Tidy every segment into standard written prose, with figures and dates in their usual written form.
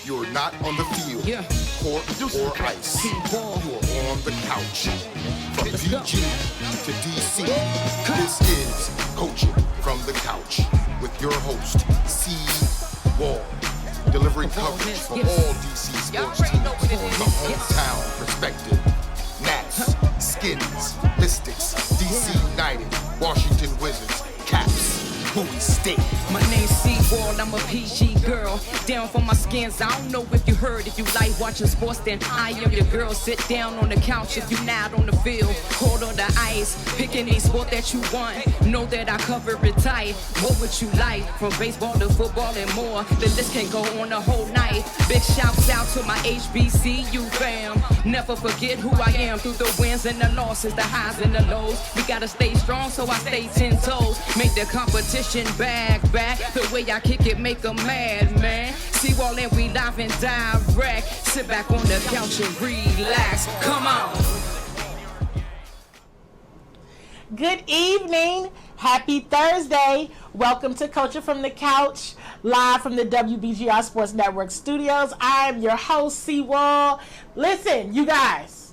You're not on the field, court, or ice. You are on the couch. From PG to DC, this is Coaching from the Couch with your host, CWall. Delivering coverage for all DC sports teams from the hometown perspective. Nats, Skins, Mystics, DC United, Washington Wizards, Caps, Bowie State. My name's CWall, I'm a PG girl. Down for my skins, I don't know if you heard. If you like watching sports, then I am your girl. Sit down on the couch if you not on the field. Cold on the ice, pick any sport that you want. Know that I cover it tight. What would you like? From baseball to football and more. The list can go on the whole night. Big shouts out to my HBCU fam. Never forget who I am through the wins and the losses, the highs and the lows. We gotta stay strong, so I stay 10 toes. Make the competition back. The way I kick it make them mad, man. CWall and we live and direct. Sit back on the couch and relax. Come on. Good evening. Happy Thursday. Welcome to Coaching from the Couch, live from the WBGR Sports Network studios. I am your host, CWall. Listen, you guys,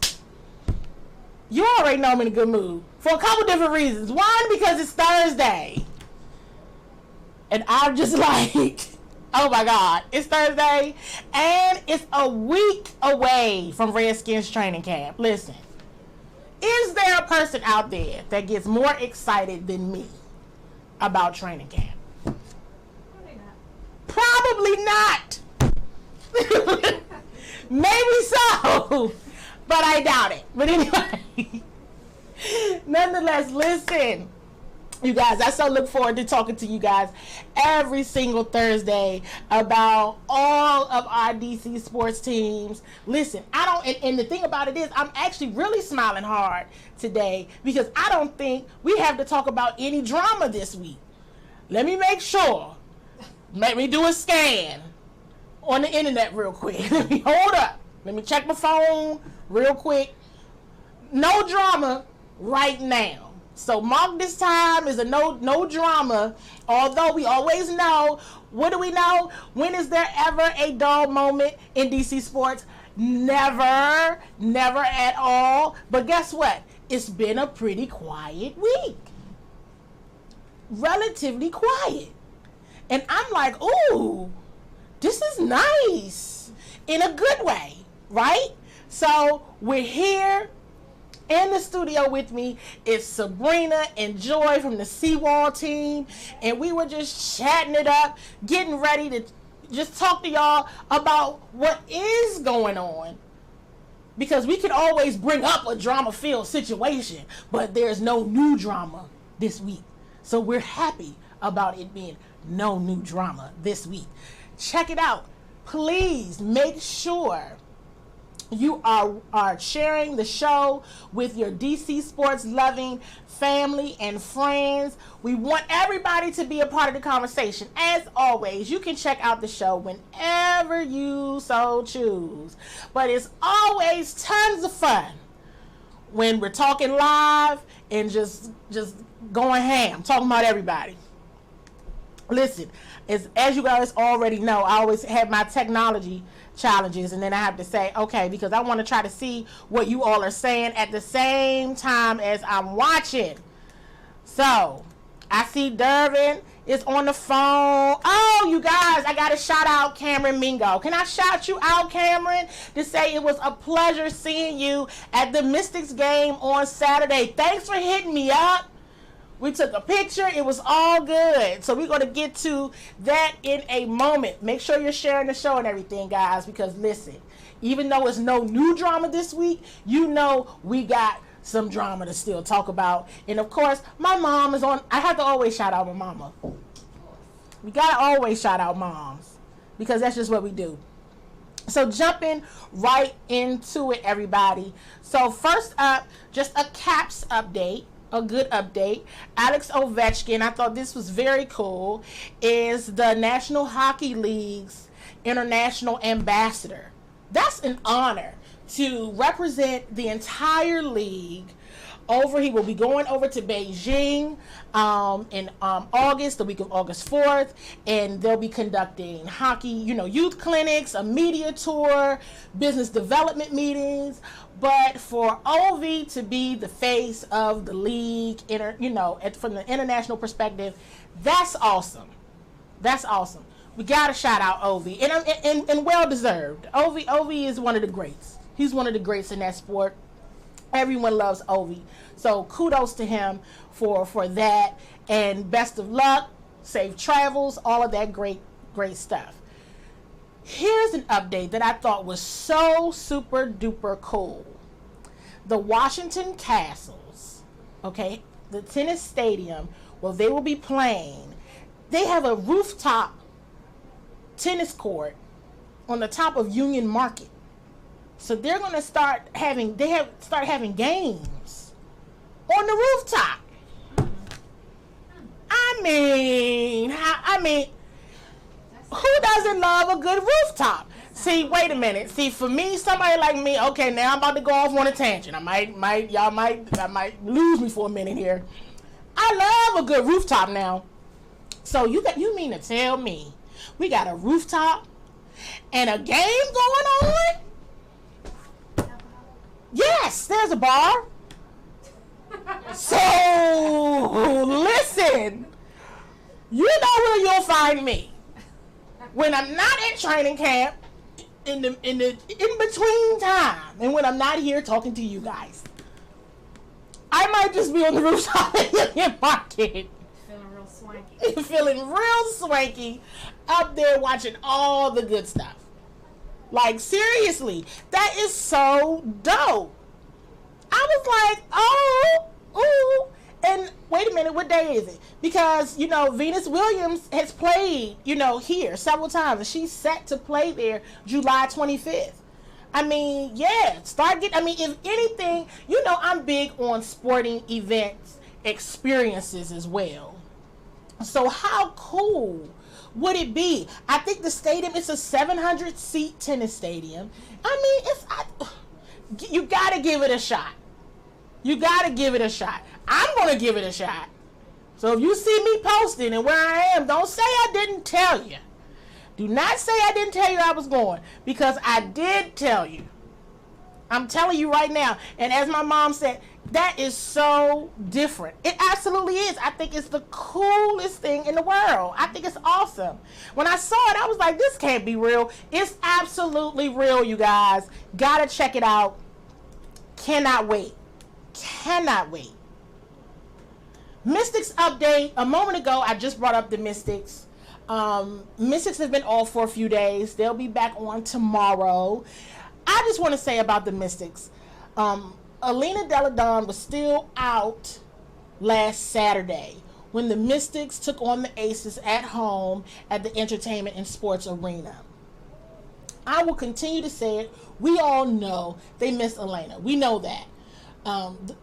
you already know I'm in a good mood for a couple different reasons. One, because it's Thursday. And I'm just like, oh my God, it's Thursday. And it's a week away from Redskins training camp. Listen, is there a person out there that gets more excited than me about training camp? Probably not. Maybe so, but I doubt it. But anyway, nonetheless, listen. You guys, I so look forward to talking to you guys every single Thursday about all of our DC sports teams. Listen, and the thing about it is, I'm actually really smiling hard today because I don't think we have to talk about any drama this week. Let me make sure. Let me do a scan on the internet real quick. Let me hold up. Let me check my phone real quick. No drama right now. So mark this time as a no drama, although we always know, what do we know? When is there ever a dull moment in DC sports? Never at all. But guess what? It's been a pretty quiet week. Relatively quiet. And I'm like, ooh, this is nice in a good way, right? So we're here. In the studio with me is Sabrina and Joy from the CWall team, and we were just chatting it up, getting ready to just talk to y'all about what is going on, because we can always bring up a drama-filled situation, but there's no new drama this week, so we're happy about it being no new drama this week. Check it out. Please make sure you are sharing the show with your DC sports loving family and friends. We want everybody to be a part of the conversation. As always, you can check out the show whenever you so choose. But it's always tons of fun when we're talking live and just going ham, talking about everybody. Listen, as you guys already know, I always have my technology challenges, and then I have to say, okay, because I want to try to see what you all are saying at the same time as I'm watching. So, I see Dervin is on the phone. Oh, you guys, I got to shout out Cameron Mingo. Can I shout you out, Cameron, to say it was a pleasure seeing you at the Mystics game on Saturday. Thanks for hitting me up. We took a picture. It was all good. So we're going to get to that in a moment. Make sure you're sharing the show and everything, guys, because listen, even though it's no new drama this week, you know we got some drama to still talk about. And, of course, my mom is on. I have to always shout out my mama. We got to always shout out moms because that's just what we do. So jumping right into it, everybody. So first up, just a Caps update. A good update. Alex Ovechkin, I thought this was very cool, is the National Hockey League's international ambassador. That's an honor to represent the entire league He will be going over to Beijing in August, the week of August 4th, and they'll be conducting hockey, youth clinics, a media tour, business development meetings. But for Ovi to be the face of the league, from the international perspective, that's awesome. That's awesome. We gotta shout out Ovi, and well deserved. Ovi is one of the greats. He's one of the greats in that sport. Everyone loves Ovi, so kudos to him for that, and best of luck, safe travels, all of that great stuff. Here's an update that I thought was so super duper cool. The Washington Castles, okay, the tennis stadium where they will be playing, they have a rooftop tennis court on the top of Union Market. So they're going to start having games on the rooftop. I mean, who doesn't love a good rooftop? See, wait a minute. See, for me, somebody like me, okay, now I'm about to go off on a tangent. I might lose me for a minute here. I love a good rooftop now. So you mean to tell me we got a rooftop and a game going on? Yes, there's a bar. So listen, you know where you'll find me when I'm not at training camp, in between time, and when I'm not here talking to you guys. I might just be on the rooftop in the market. Feeling real swanky. Feeling real swanky up there watching all the good stuff. Like, seriously, that is so dope. I was like, ooh. And wait a minute, what day is it? Because, Venus Williams has played, here several times. And she's set to play there July 25th. I mean, yeah, if anything, I'm big on sporting events, experiences as well. So how cool would it be? I think the stadium, it's a 700-seat tennis stadium. I mean, you got to give it a shot. You got to give it a shot. I'm going to give it a shot. So if you see me posting and where I am, don't say I didn't tell you. Do not say I didn't tell you I was going, because I did tell you. I'm telling you right now. And as my mom said, that is so different. It absolutely is. I think it's the coolest thing in the world. I think it's awesome. When I saw it, I was like, this can't be real. It's absolutely real, you guys. Gotta check it out. Cannot wait. Cannot wait. Mystics update. A moment ago, I just brought up the Mystics. Mystics have been off for a few days. They'll be back on tomorrow. I just want to say about the Mystics. Alina Deladon was still out last Saturday when the Mystics took on the Aces at home at the Entertainment and Sports Arena. I will continue to say it. We all know they miss Elena. We know that.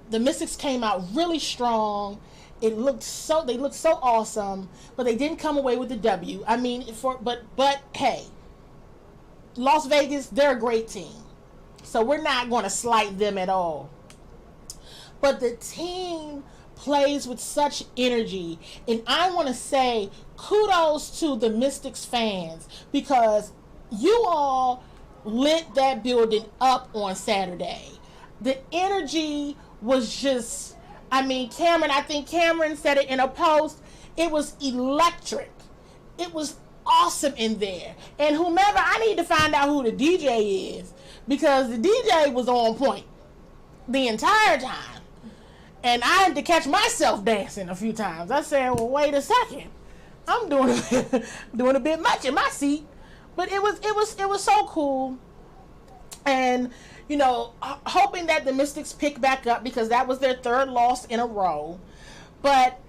The Mystics came out really strong. They looked so awesome, but they didn't come away with the W. I mean, but hey, Las Vegas, they're a great team. So we're not going to slight them at all. But the team plays with such energy, and I want to say kudos to the Mystics fans, because you all lit that building up on Saturday. The energy was just, I think Cameron said it in a post, it was electric. It was awesome in there. And whomever, I need to find out who the DJ is, because the DJ was on point the entire time. And I had to catch myself dancing a few times. I said, well, wait a second. I'm doing a bit much in my seat. But it was so cool. And hoping that the Mystics pick back up, because that was their third loss in a row. But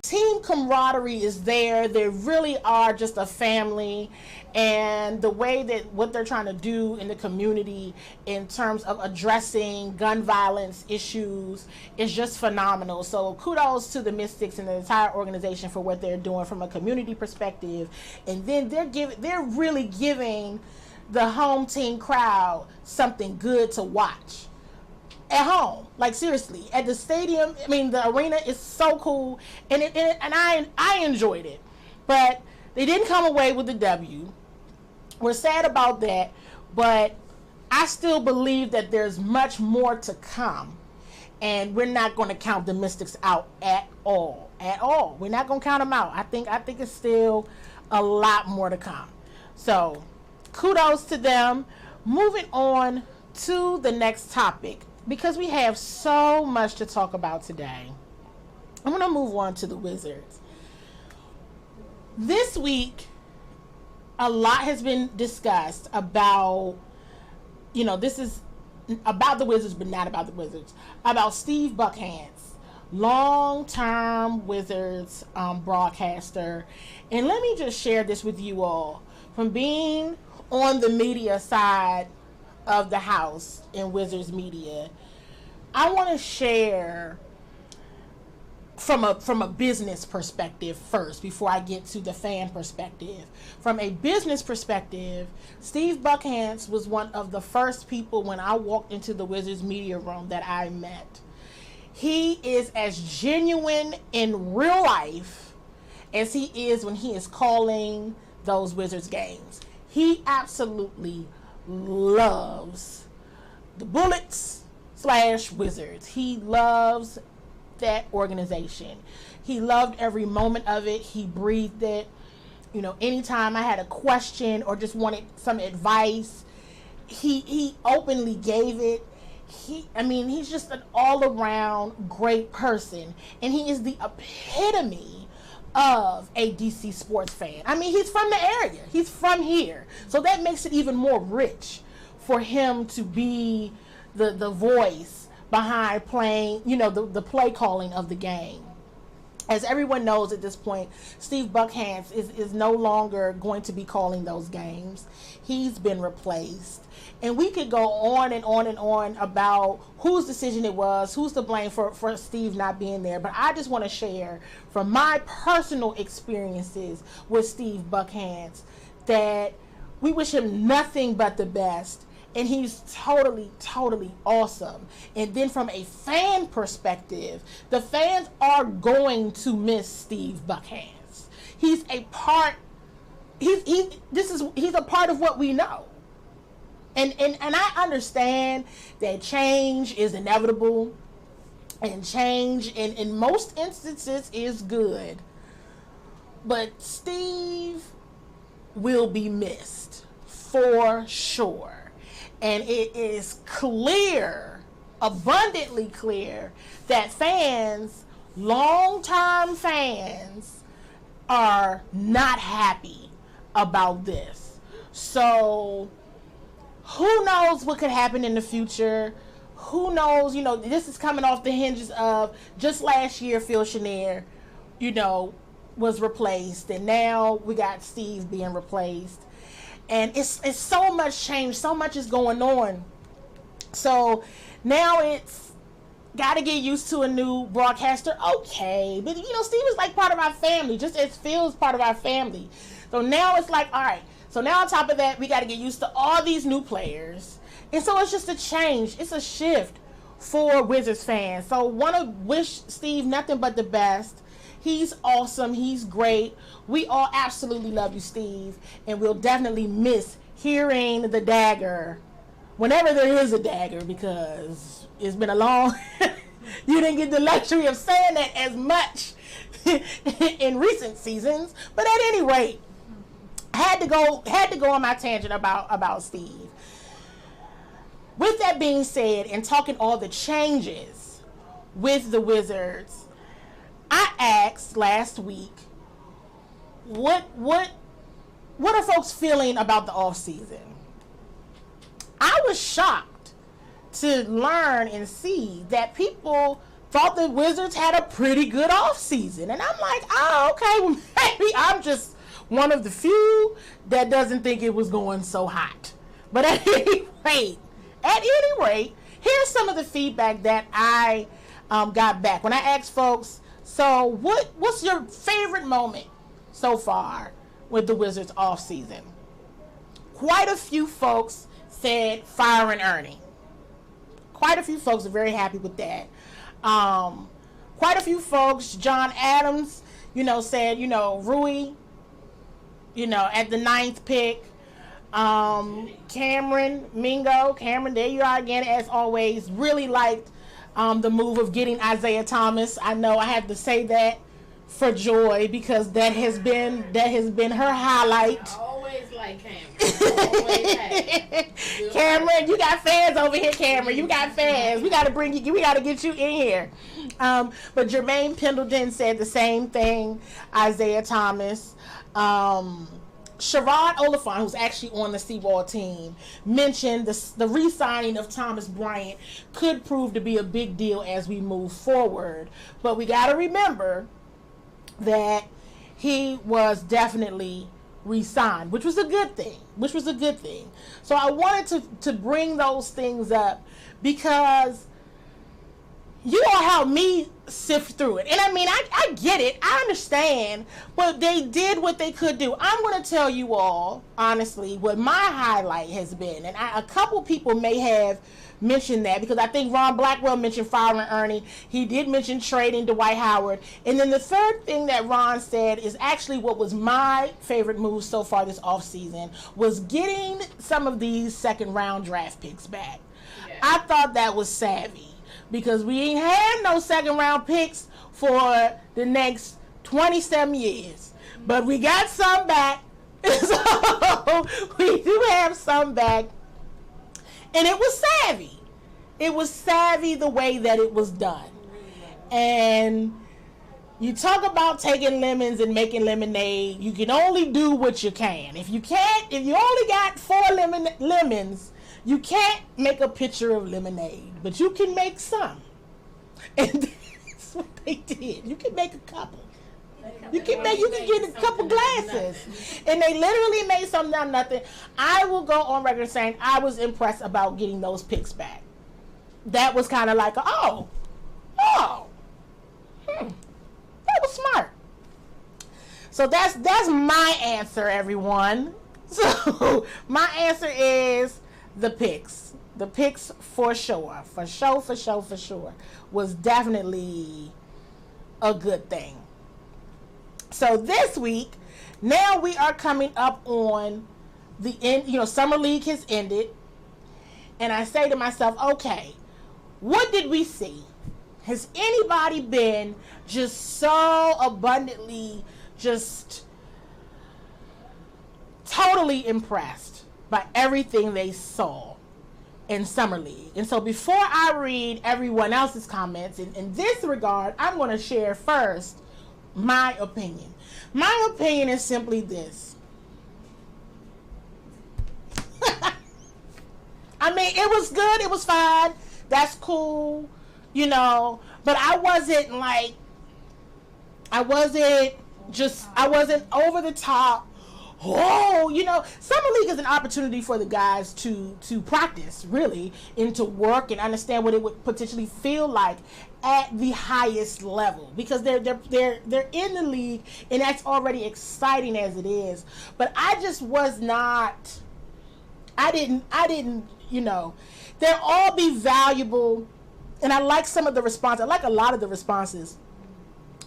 team camaraderie is there. They really are just a family. And the way that what they're trying to do in the community in terms of addressing gun violence issues is just phenomenal. So kudos to the Mystics and the entire organization for what they're doing from a community perspective. And then they're really giving the home team crowd something good to watch. at home. Like, seriously, at the stadium, I mean, the arena is so cool, and I enjoyed it. But they didn't come away with the W. We're sad about that, but I still believe that there's much more to come, and we're not going to count the Mystics out at all. At all. We're not going to count them out. I think it's still a lot more to come. So, kudos to them. Moving on to the next topic, because we have so much to talk about today. I'm going to move on to the Wizards. This week, a lot has been discussed about, this is about the Wizards, but not about the Wizards. About Steve Buckhantz, long-term Wizards broadcaster. And let me just share this with you all. From being on the media side of the house in Wizards media, I want to share from a business perspective first before I get to the fan perspective. From a business perspective, Steve Buckhantz was one of the first people when I walked into the Wizards media room that I met. He is as genuine in real life as he is when he is calling those Wizards games. He absolutely loves the Bullets / Wizards. He loves that organization. He loved every moment of it. He breathed it. Anytime I had a question or just wanted some advice, he openly gave it. He's just an all-around great person, and he is the epitome of a DC sports fan. He's from the area. He's from here. So that makes it even more rich for him to be the voice behind playing, the play calling of the game. As everyone knows at this point, Steve Buckhantz is no longer going to be calling those games. He's been replaced. And we could go on and on and on about whose decision it was, who's to blame for Steve not being there. But I just want to share from my personal experiences with Steve Buckhantz that we wish him nothing but the best. And he's totally, totally awesome. And then from a fan perspective, the fans are going to miss Steve Buckhantz. He's a part. He's a part of what we know. And I understand that change is inevitable, and change in most instances is good. But Steve will be missed for sure. And it is clear, abundantly clear, that fans, long-term fans, are not happy about this. So who knows what could happen in the future? Who knows? This is coming off the hinges of just last year, Phil Chenier, was replaced, and now we got Steve being replaced. And it's so much change, so much is going on. So now it's got to get used to a new broadcaster. Okay, but Steve is like part of our family, just as Phil's part of our family. So now it's like, all right. So now on top of that, we got to get used to all these new players. And so it's just a change. It's a shift for Wizards fans. So want to wish Steve nothing but the best. He's awesome. He's great. We all absolutely love you, Steve. And we'll definitely miss hearing the dagger whenever there is a dagger, because it's been a long... You didn't get the luxury of saying that as much in recent seasons. But at any rate, had to go on my tangent about Steve. With that being said, and talking all the changes with the Wizards, I asked last week, what are folks feeling about the off season? I was shocked to learn and see that people thought the Wizards had a pretty good off season, and I'm like, oh, okay, well, maybe I'm just one of the few that doesn't think it was going so hot. But at any rate, here's some of the feedback that I got back when I asked folks, so what's your favorite moment so far with the Wizards off season? Quite a few folks said firing Ernie. quite a few folks are very happy with that. Quite a few folks, John Adams, said, Rui, at the 9th pick. Cameron, there you are again, as always. Really liked the move of getting Isaiah Thomas. I know I had to say that for Joy, because that has been her highlight. I always like Cameron. Always have. Cameron, you got fans over here, Cameron. You got fans. We gotta get you in here. But Jermaine Pendleton said the same thing. Isaiah Thomas. Sherrod Oliphant, who's actually on the CWall team, mentioned the re-signing of Thomas Bryant could prove to be a big deal as we move forward. But we got to remember that he was definitely re-signed, which was a good thing. So I wanted to bring those things up because you all helped me sift through it. And I mean, I get it. I understand. But they did what they could do. I'm going to tell you all, honestly, what my highlight has been. And a couple people may have mentioned that, because I think Ron Blackwell mentioned firing Ernie. He did mention trading Dwight Howard. And then the third thing that Ron said is actually what was my favorite move so far this offseason, was getting some of these second-round draft picks back. Yeah. I thought that was savvy, because we ain't had no second-round picks for the next 27 years. But we got some back. So we do have some back. And it was savvy. It was savvy the way that it was done. And you talk about taking lemons and making lemonade. You can only do what you can. If you only got 4 lemons, you can't make a pitcher of lemonade, but you can make some. And that's what they did. You can make a couple. You can get a couple glasses. And they literally made something out of nothing. I will go on record saying I was impressed about getting those picks back. That was kind of like, that was smart. So that's my answer, everyone. So my answer is the picks. The picks for sure. For sure. Was definitely a good thing. So this week, now we are coming up on the end. Summer League has ended. And I say to myself, okay, what did we see? Has anybody been just so abundantly, just totally impressed by everything they saw in Summer League? And so before I read everyone else's comments in this regard, I'm going to share first my opinion. My opinion is simply this. I mean, it was good. It was fine. That's cool. But I wasn't over the top. Summer League is an opportunity for the guys to practice, really, and to work and understand what it would potentially feel like at the highest level, because they're in the league, and that's already exciting as it is. But I just was not. I didn't. They'll all be valuable, and I like some of the responses. I like a lot of the responses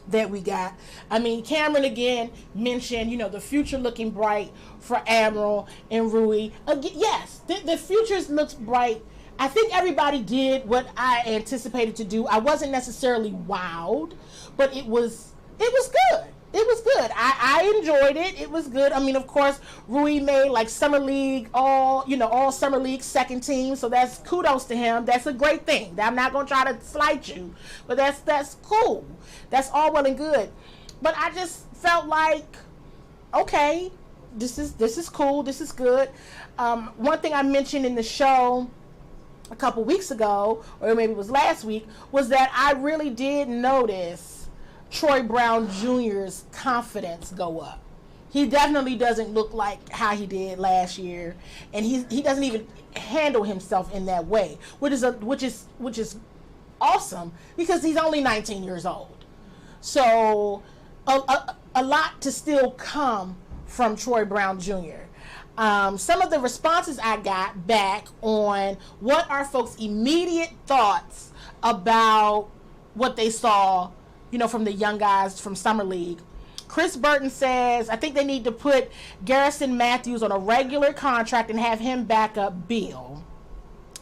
that we got. I mean, Cameron again mentioned, the future looking bright for Admiral and Rui. Again, yes, the future looks bright. I think everybody did what I anticipated to do. I wasn't necessarily wowed, but it was good. It was good. I enjoyed it. It was good. I mean, of course, Rui made Summer League, all Summer League second team. So that's kudos to him. That's a great thing. I'm not going to try to slight you, but that's cool. That's all well and good. But I just felt like, okay, this is cool. This is good. One thing I mentioned in the show a couple weeks ago, or maybe it was last week, was that I really did notice Troy Brown Jr.'s confidence go up. He definitely doesn't look like how he did last year, and he doesn't even handle himself in that way, which is awesome, because he's only 19 years old. So a lot to still come from Troy Brown Jr. some of the responses I got back on what are folks' immediate thoughts about what they saw, from the young guys from Summer League. Chris Burton says, I think they need to put Garrison Matthews on a regular contract and have him back up Bill,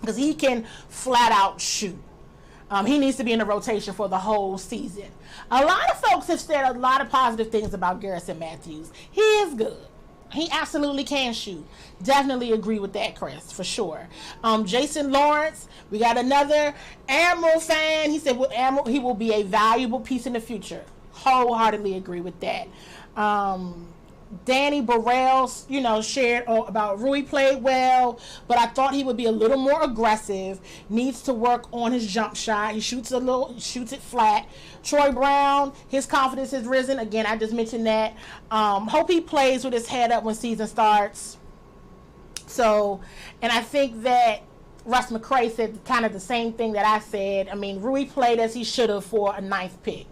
because he can flat out shoot. He needs to be in the rotation for the whole season. A lot of folks have said a lot of positive things about Garrison Matthews. He is good. He absolutely can shoot. Definitely agree with that, Chris, for sure. Jason Lawrence, we got another Admiral fan. He said he will be a valuable piece in the future. Wholeheartedly agree with that. Danny Burrell, shared about Rui played well, but I thought he would be a little more aggressive. Needs to work on his jump shot. He shoots it flat. Troy Brown, his confidence has risen. Again, I just mentioned that. Hope he plays with his head up when season starts. So, and I think that Russ McCray said kind of the same thing that I said. I mean, Rui played as he should have for a ninth pick.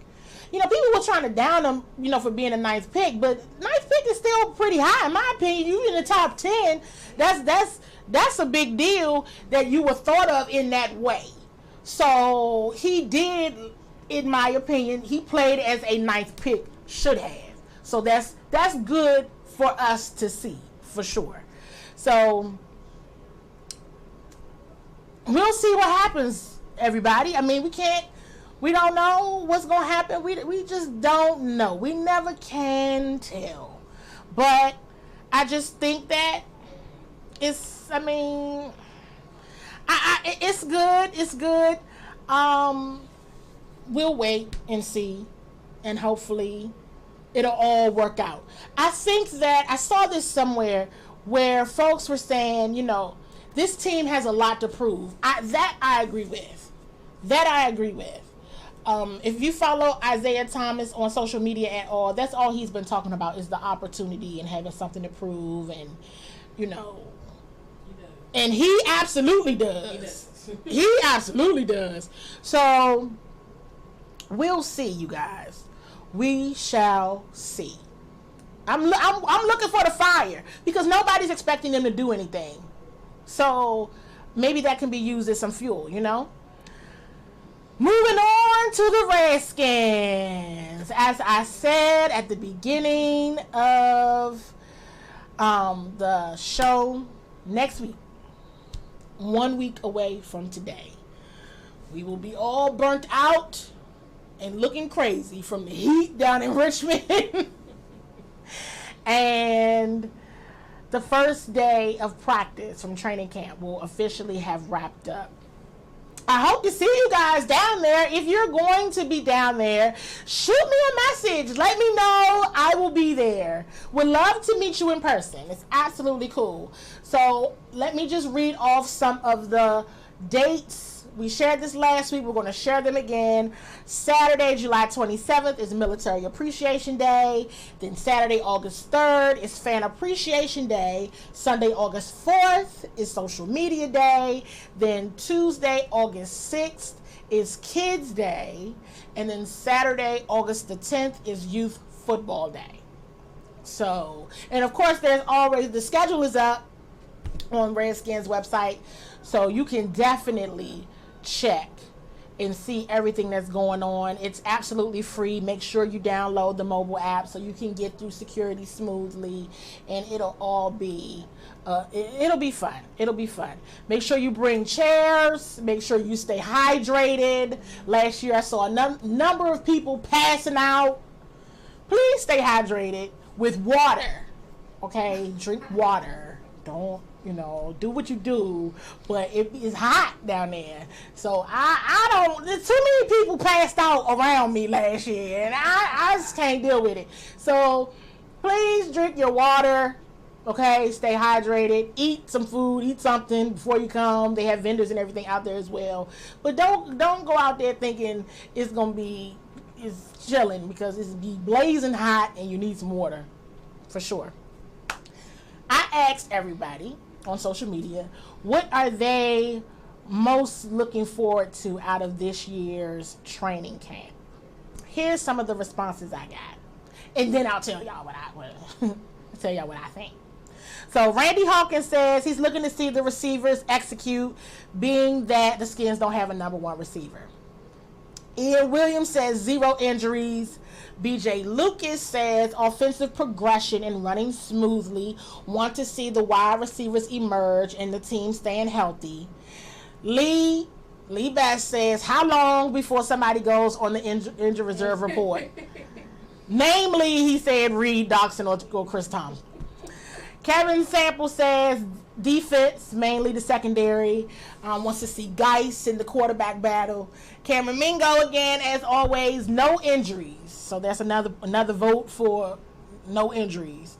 People were trying to down him, for being a ninth pick, but ninth pick is still pretty high in my opinion. You in the top 10, that's a big deal that you were thought of in that way. So he did, in my opinion, he played as a ninth pick should have. So that's good for us to see, for sure. So we'll see what happens, everybody. I mean, we don't know what's going to happen. We just don't know. We never can tell. But I just think that it's good. It's good. We'll wait and see. And hopefully it'll all work out. I think that I saw this somewhere where folks were saying, this team has a lot to prove. I agree with. If you follow Isaiah Thomas on social media at all, that's all he's been talking about is the opportunity and having something to prove, and and he absolutely does. He absolutely does. So we'll see, you guys. We shall see. I'm looking for the fire because nobody's expecting them to do anything. So maybe that can be used as some fuel, Moving on to the Redskins. As I said at the beginning of the show, next week, 1 week away from today, we will be all burnt out and looking crazy from the heat down in Richmond. And the first day of practice from training camp will officially have wrapped up. I hope to see you guys down there. If you're going to be down there, shoot me a message. Let me know. I will be there. Would love to meet you in person. It's absolutely cool. So let me just read off some of the dates. We shared this last week. We're going to share them again. Saturday, July 27th is Military Appreciation Day. Then Saturday, August 3rd is Fan Appreciation Day. Sunday, August 4th is Social Media Day. Then Tuesday, August 6th is Kids Day. And then Saturday, August the 10th is Youth Football Day. So, and of course, the schedule is up on Redskins website. So you can definitely check and see everything that's going on. It's absolutely free. Make sure you download the mobile app so you can get through security smoothly, and it'll all be it'll be fun. It'll be fun. Make sure you bring chairs. Make sure you stay hydrated. Last year I saw a number of people passing out. Please stay hydrated with water. Okay, drink water. Don't do what you do, but it is hot down there. So I don't, too many people passed out around me last year, and I just can't deal with it. So please drink your water, okay? Stay hydrated, eat some food, eat something before you come. They have vendors and everything out there as well. But don't go out there thinking it's chilling, because it's be blazing hot and you need some water, for sure. I asked everybody on social media, what are they most looking forward to out of this year's training camp? Here's some of the responses I got, and then I'll tell y'all what I think. So Randy Hawkins says he's looking to see the receivers execute, being that the Skins don't have a number one receiver. Ian Williams says 0 injuries. BJ Lucas says offensive progression and running smoothly. Want to see the wide receivers emerge and the team staying healthy. Lee Bass says, how long before somebody goes on the injured reserve report? Namely, he said Reed, Doxson, or Chris Thompson. Kevin Sample says defense, mainly the secondary. Wants to see Geis in the quarterback battle. Cameron Mingo, again, as always, no injuries. So that's another vote for no injuries.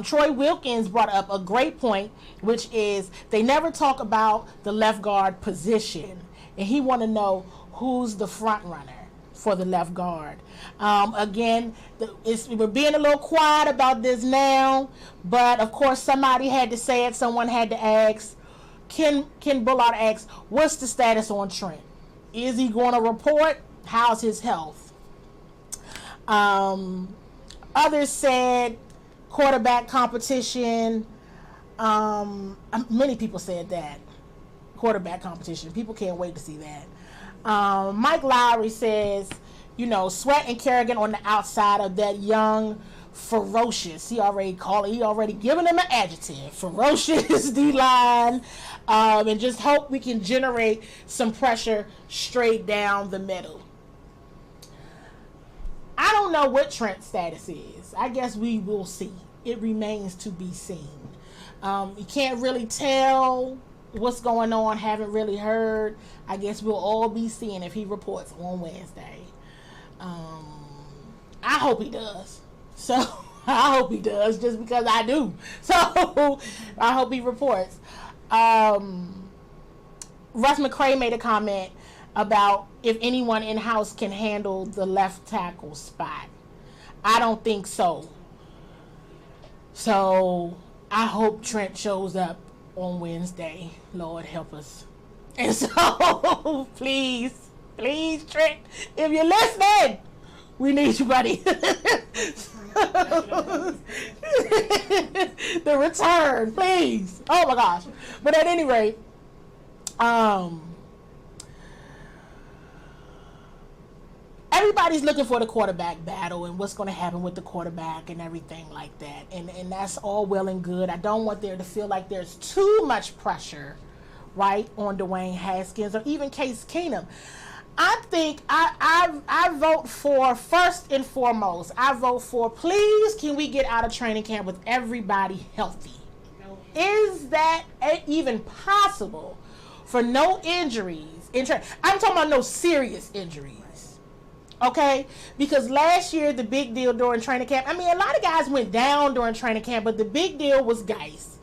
Troy Wilkins brought up a great point, which is they never talk about the left guard position. And he want to know who's the front runner for the left guard. Again, we're being a little quiet about this now, but of course somebody had to say it. Someone had to ask. Ken Bullard asked, what's the status on Trent? Is he going to report? How's his health? Others said quarterback competition. Many people said that. Quarterback competition. People can't wait to see that. Mike Lowry says, Sweat and Kerrigan on the outside of that young, ferocious. He already given them an adjective. Ferocious D-line. And just hope we can generate some pressure straight down the middle. I don't know what Trent's status is. I guess we will see. It remains to be seen. You can't really tell what's going on. Haven't really heard. I guess we'll all be seeing if he reports on Wednesday. I hope he does. So I hope he does, just because I do. So I hope he reports. Russ McCray made a comment about if anyone in-house can handle the left tackle spot. I don't think so. So I hope Trent shows up on Wednesday. Lord help us. And so please, Trent, if you're listening, we need you, buddy. The return, please. Oh my gosh. But at any rate, everybody's looking for the quarterback battle and what's going to happen with the quarterback and everything like that. And that's all well and good. I don't want there to feel like there's too much pressure, right, on Dwayne Haskins or even Case Keenum. I think I vote for, first and foremost, I vote for, please, can we get out of training camp with everybody healthy? No. Is that even possible for no injuries? I'm talking about no serious injuries. Okay? Because last year, the big deal during training camp, a lot of guys went down during training camp, but the big deal was Geis.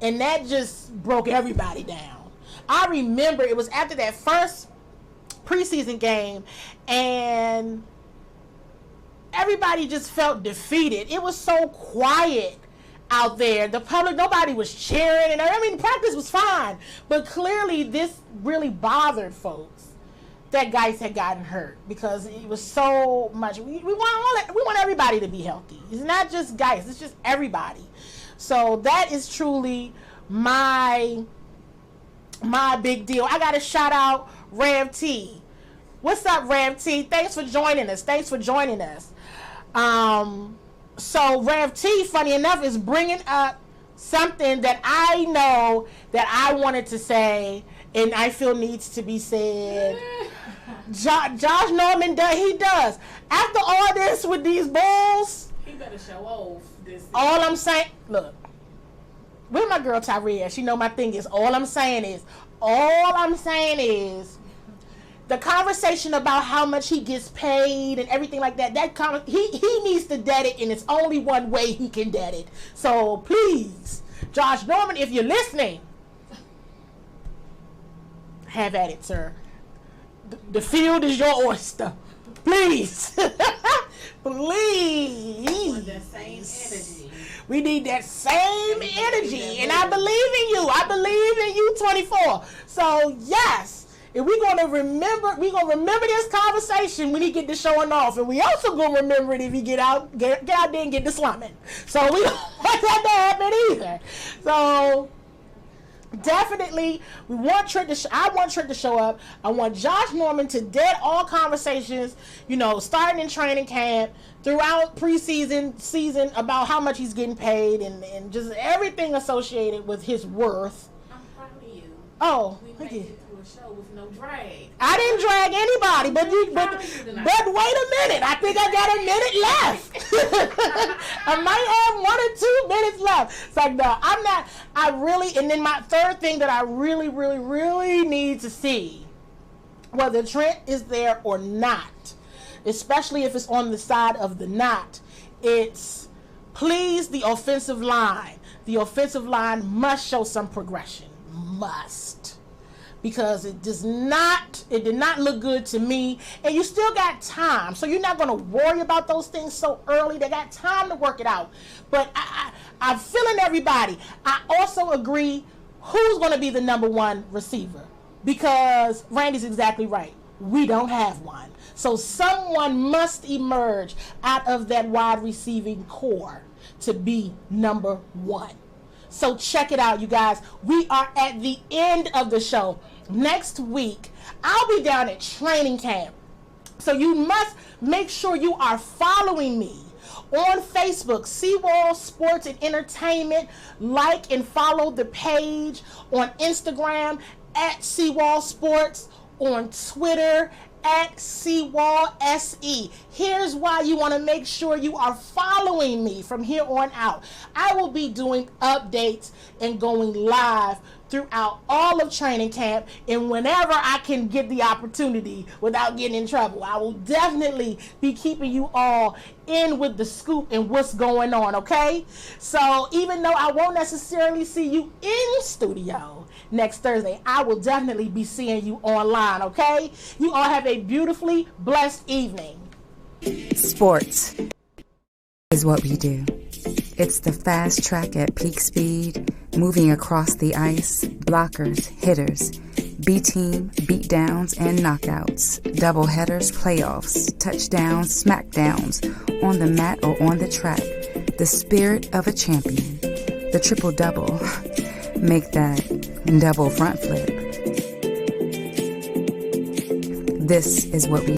And that just broke everybody down. I remember it was after that first preseason game, and everybody just felt defeated. It was so quiet out there. The public, nobody was cheering, and practice was fine, but clearly this really bothered folks that Geis had gotten hurt, because it was so much. We want everybody to be healthy. It's not just Geis, it's just everybody. So that is truly my big deal. I got to shout out Rev T. What's up, Rev T? Thanks for joining us. So Rev T, funny enough, is bringing up something that I know that I wanted to say and I feel needs to be said. Josh Norman does. After all this with these Bulls, he better show off this. All I'm saying, look, where my girl Tyria? She know my thing is. All I'm saying is, the conversation about how much he gets paid and everything like that. He needs to dead it, and it's only one way he can dead it. So please, Josh Norman, if you're listening, have at it, sir. The field is your oyster. Please. Please. That same energy. We need that same energy. And I believe in you. I believe in you, 24. So, yes. And we're gonna remember this conversation when he get to showing off, and we also gonna remember it if he get out there and get the slumming. So we don't want that to happen either. So definitely, I want Trent to show up. I want Josh Norman to dead all conversations, starting in training camp, throughout season about how much he's getting paid, and just everything associated with his worth. I'm proud of you. Oh, we thank made you. it through a show with no drag. I didn't drag anybody, but wait a minute. I think I got a minute left. I might have 1 or 2 minutes left. It's like, no, I'm not. And then my third thing that I really, really, really need to see, whether Trent is there or not, especially if it's on the side of the not, it's please the offensive line. The offensive line must show some progression. Must. Because it did not look good to me, and you still got time, so you're not going to worry about those things so early. They got time to work it out. But I'm feeling everybody. I also agree who's going to be the number 1 receiver, because Randy's exactly right. We don't have one. So someone must emerge out of that wide receiving core to be number 1. So check it out, you guys. We are at the end of the show. Next week, I'll be down at training camp. So you must make sure you are following me on Facebook, CWall Sports and Entertainment. Like and follow the page on Instagram at CWall Sports, on Twitter at CWall SE. Here's why you want to make sure you are following me from here on out. I will be doing updates and going live throughout all of training camp, and whenever I can get the opportunity without getting in trouble, I will definitely be keeping you all in with the scoop and what's going on, okay? So even though I won't necessarily see you in studio next Thursday, I will definitely be seeing you online, okay? You all have a beautifully blessed evening. Sports is what we do. It's the fast track at peak speed, moving across the ice, blockers, hitters, B-team, beatdowns, and knockouts, doubleheaders, playoffs, touchdowns, smackdowns, on the mat or on the track. The spirit of a champion. The triple-double. Make that double front flip. This is what we